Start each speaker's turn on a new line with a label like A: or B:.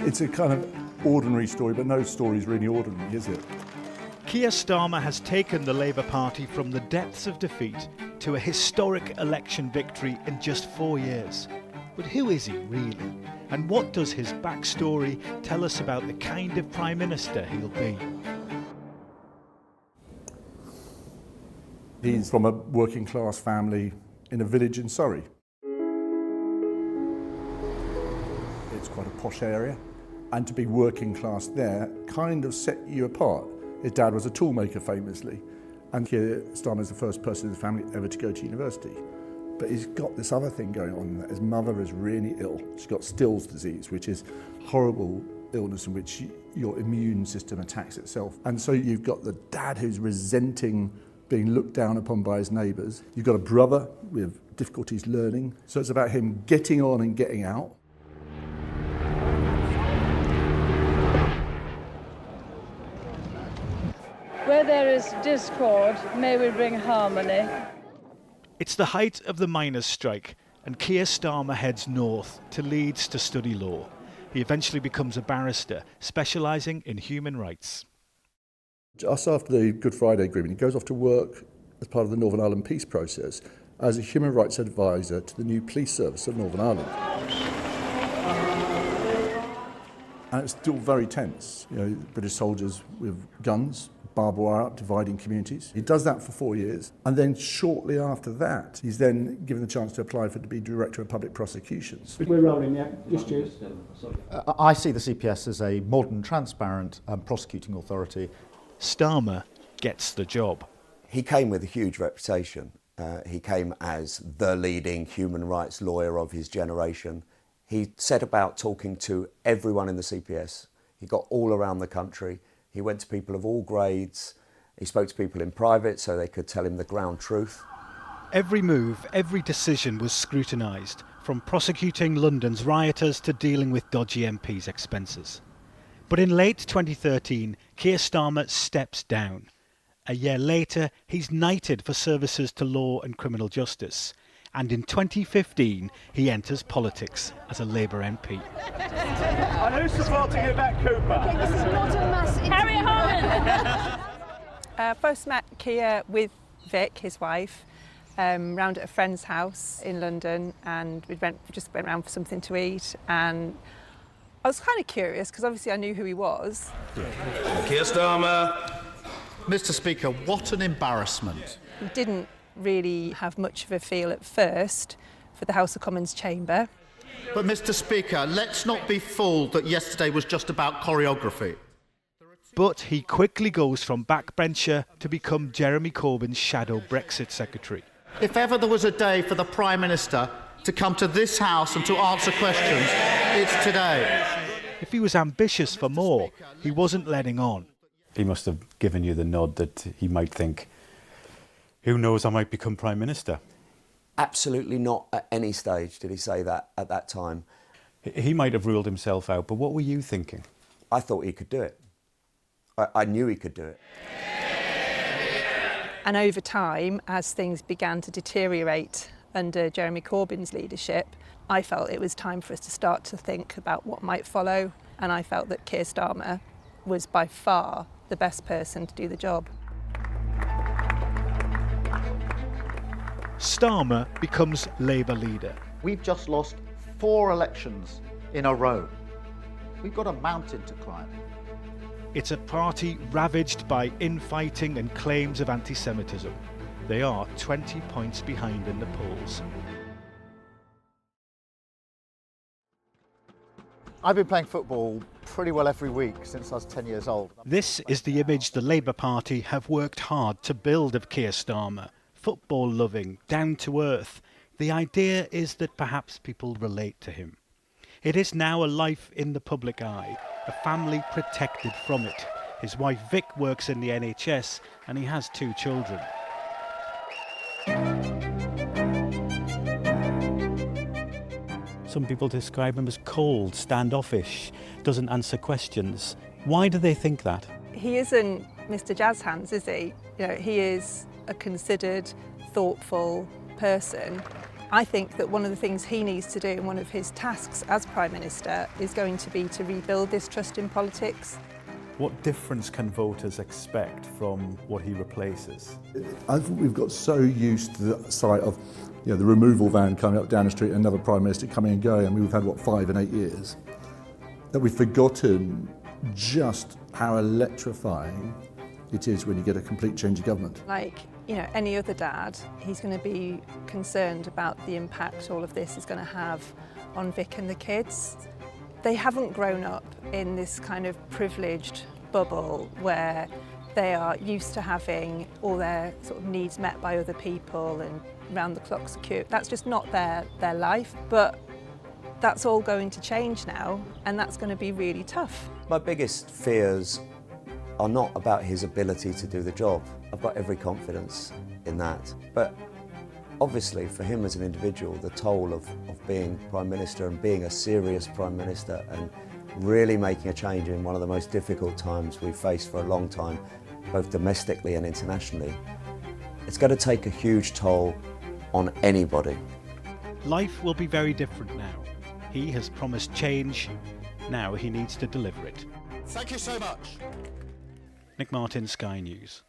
A: It's a kind of ordinary story, but no story is really ordinary, is it?
B: Keir Starmer has taken the Labour Party from the depths of defeat to a historic election victory in just 4 years. But who is he really? And what does his backstory tell us about the kind of Prime Minister he'll be?
A: He's from a working class family in a village in Surrey. It's quite a posh area, and to be working class there kind of set you apart. His dad was a toolmaker famously, and Keir Starmer is the first person in the family ever to go to university. But he's got this other thing going on, that his mother is really ill. She's got Still's disease, which is horrible illness in which your immune system attacks itself. And so you've got the dad who's resenting being looked down upon by his neighbours. You've got a brother with difficulties learning. So it's about him getting on and getting out.
C: Where there is discord, may we bring harmony.
B: It's the height of the miners' strike, and Keir Starmer heads north to Leeds to study law. He eventually becomes a barrister, specialising in human rights.
A: Just after the Good Friday Agreement, he goes off to work as part of the Northern Ireland peace process as a human rights advisor to the new police service of Northern Ireland. And it's still very tense. You know, British soldiers with guns, barbed wire up, dividing communities. He does that for 4 years. And then shortly after that, he's then given the chance to apply to be Director of Public Prosecutions.
D: We're rolling, yeah. Just you.
E: I see the CPS as a modern, transparent prosecuting authority.
B: Starmer gets the job.
F: He came with a huge reputation. He came as the leading human rights lawyer of his generation. He set about talking to everyone in the CPS. He got all around the country. He went to people of all grades. He spoke to people in private so they could tell him the ground truth.
B: Every move, every decision was scrutinised, from prosecuting London's rioters to dealing with dodgy MPs' expenses. But in late 2013, Keir Starmer steps down. A year later, he's knighted for services to law and criminal justice. And in 2015, he enters politics as a Labour MP.
G: And who's supporting it back, Cooper?
H: Okay, this is not a mass...
G: Harriet Harman!
I: First met Keir with Vic, his wife, round at a friend's house in London, and we just went round for something to eat, and I was kind of curious because obviously I knew who he was.
G: Keir Starmer.
E: Mr. Speaker, what an embarrassment.
I: He didn't really have much of a feel at first for the House of Commons chamber.
E: But Mr. Speaker, let's not be fooled that yesterday was just about choreography.
B: But he quickly goes from backbencher to become Jeremy Corbyn's shadow Brexit secretary.
E: If ever there was a day for the Prime Minister to come to this House and to answer questions, it's today.
B: If he was ambitious for more, he wasn't letting on.
J: He must have given you the nod that he might think, who knows, I might become Prime Minister.
F: Absolutely not at any stage did he say that at that time.
J: He might have ruled himself out, but what were you thinking?
F: I thought he could do it. I knew he could do it.
I: And over time, as things began to deteriorate under Jeremy Corbyn's leadership, I felt it was time for us to start to think about what might follow, and I felt that Keir Starmer was by far the best person to do the job.
B: Starmer becomes Labour leader.
E: We've just lost 4 elections in a row. We've got a mountain to climb.
B: It's a party ravaged by infighting and claims of anti-Semitism. They are 20 points behind in the polls.
E: I've been playing football pretty well every week since I was 10 years old.
B: This is the image the Labour Party have worked hard to build of Keir Starmer. Football-loving, down-to-earth. The idea is that perhaps people relate to him. It is now a life in the public eye, a family protected from it. His wife Vic works in the NHS and he has 2 children.
J: Some people describe him as cold, standoffish, doesn't answer questions. Why do they think that?
I: He isn't Mr. Jazz Hands, is he? You know, he is a considered, thoughtful person I think that one of the things he needs to do, and one of his tasks as Prime Minister, is going to be to rebuild this trust in politics.
J: What difference can voters expect from what he replaces?
A: I think we've got so used to the sight of the removal van coming up down the street, another Prime Minister coming and going, and we've had, 5 and 8 years, that we've forgotten just how electrifying it is when you get a complete change of government.
I: Like, any other dad, he's going to be concerned about the impact all of this is going to have on Vic and the kids. They haven't grown up in this kind of privileged bubble where they are used to having all their sort of needs met by other people and round-the-clock secure. That's just not their life, but that's all going to change now, and that's going to be really tough.
F: My biggest fears are not about his ability to do the job. I've got every confidence in that. But obviously, for him as an individual, the toll of being Prime Minister and being a serious Prime Minister and really making a change in one of the most difficult times we've faced for a long time, both domestically and internationally, it's going to take a huge toll on anybody.
B: Life will be very different now. He has promised change. Now he needs to deliver it.
E: Thank you so much.
B: Nick Martin, Sky News.